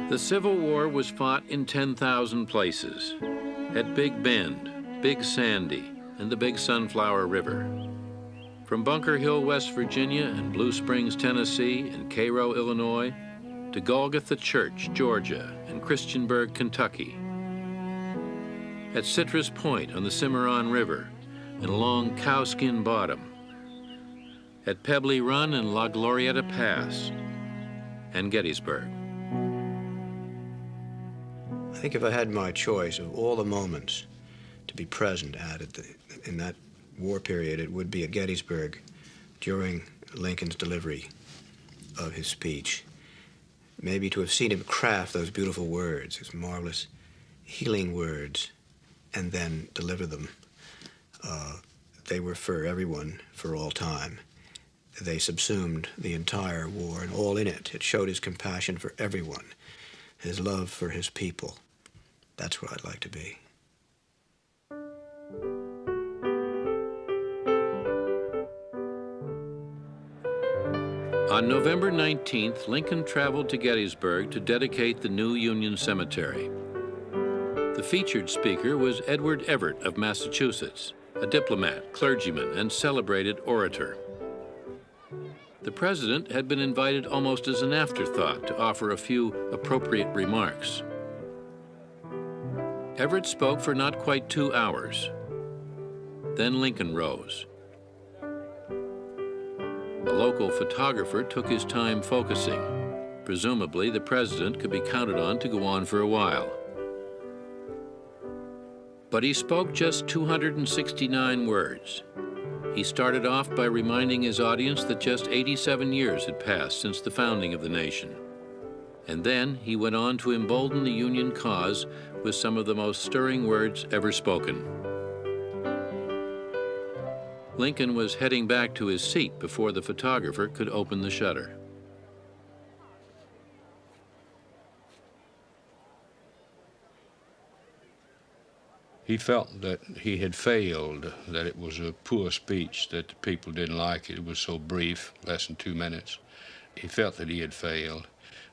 The Civil War was fought in 10,000 places, at Big Bend, Big Sandy, and the Big Sunflower River. From Bunker Hill, West Virginia, and Blue Springs, Tennessee, and Cairo, Illinois, to Golgotha Church, Georgia, and Christiansburg, Kentucky. At Citrus Point on the Cimarron River, and along Cowskin Bottom. At Pebbly Run and La Glorieta Pass, and Gettysburg. I think if I had my choice of all the moments to be present at in that war period, it would be at Gettysburg during Lincoln's delivery of his speech. Maybe to have seen him craft those beautiful words, his marvelous healing words, and then deliver them. They were for everyone, for all time. They subsumed the entire war and all in it. It showed his compassion for everyone, his love for his people. That's what I'd like to be. On November 19th, Lincoln traveled to Gettysburg to dedicate the new Union Cemetery. The featured speaker was Edward Everett of Massachusetts, a diplomat, clergyman, and celebrated orator. The president had been invited almost as an afterthought to offer a few appropriate remarks. Everett spoke for not quite 2 hours. Then Lincoln rose. A local photographer took his time focusing. Presumably, the president could be counted on to go on for a while. But he spoke just 269 words. He started off by reminding his audience that just 87 years had passed since the founding of the nation. And then he went on to embolden the Union cause with some of the most stirring words ever spoken. Lincoln was heading back to his seat before the photographer could open the shutter. He felt that he had failed, that it was a poor speech, that the people didn't like it. It was so brief, less than 2 minutes. He felt that he had failed.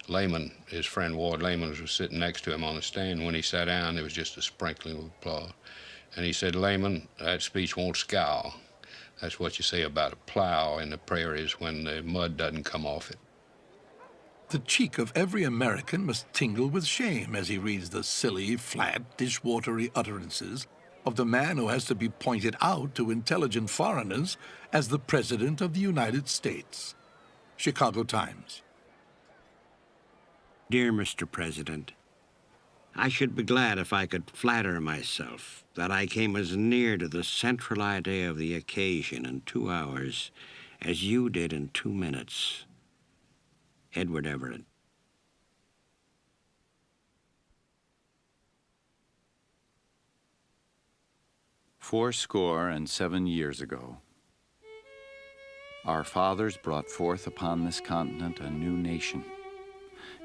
Lehman, his friend Ward Lehman, was sitting next to him on the stand. When he sat down, there was just a sprinkling of applause. And he said, "Lehman, that speech won't scowl. That's what you say about a plow in the prairies when the mud doesn't come off it." The cheek of every American must tingle with shame as he reads the silly, flat, dishwatery utterances of the man who has to be pointed out to intelligent foreigners as the President of the United States. Chicago Times. Dear Mr. President, I should be glad if I could flatter myself that I came as near to the central idea of the occasion in 2 hours as you did in 2 minutes. Edward Everett. Fourscore-and-7 years ago, our fathers brought forth upon this continent a new nation,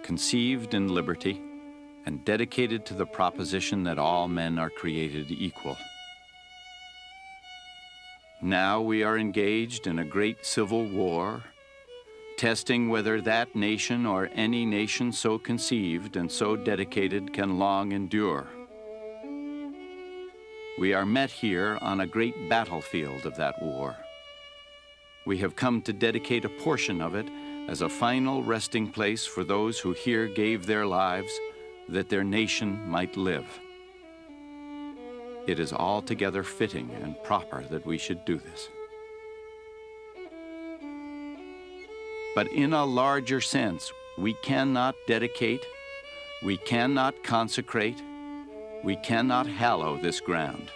conceived in liberty and dedicated to the proposition that all men are created equal. Now we are engaged in a great civil war, testing whether that nation or any nation so conceived and so dedicated can long endure. We are met here on a great battlefield of that war. We have come to dedicate a portion of it as a final resting place for those who here gave their lives that their nation might live. It is altogether fitting and proper that we should do this. But in a larger sense, we cannot dedicate, we cannot consecrate, we cannot hallow this ground.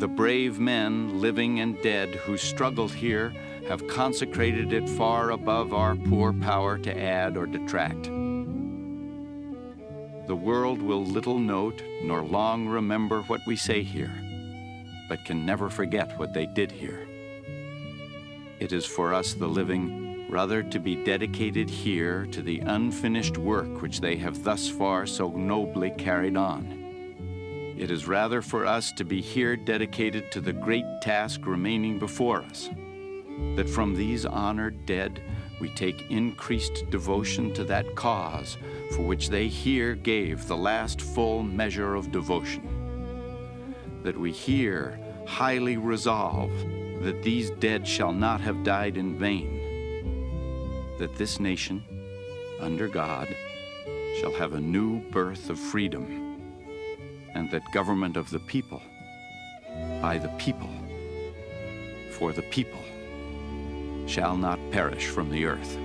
The brave men, living and dead, who struggled here have consecrated it far above our poor power to add or detract. The world will little note nor long remember what we say here, but can never forget what they did here. It is for us, the living, rather to be dedicated here to the unfinished work which they have thus far so nobly carried on. It is rather for us to be here dedicated to the great task remaining before us, that from these honored dead we take increased devotion to that cause for which they here gave the last full measure of devotion, that we here highly resolve that these dead shall not have died in vain, that this nation, under God, shall have a new birth of freedom, and that government of the people, by the people, for the people, shall not perish from the earth.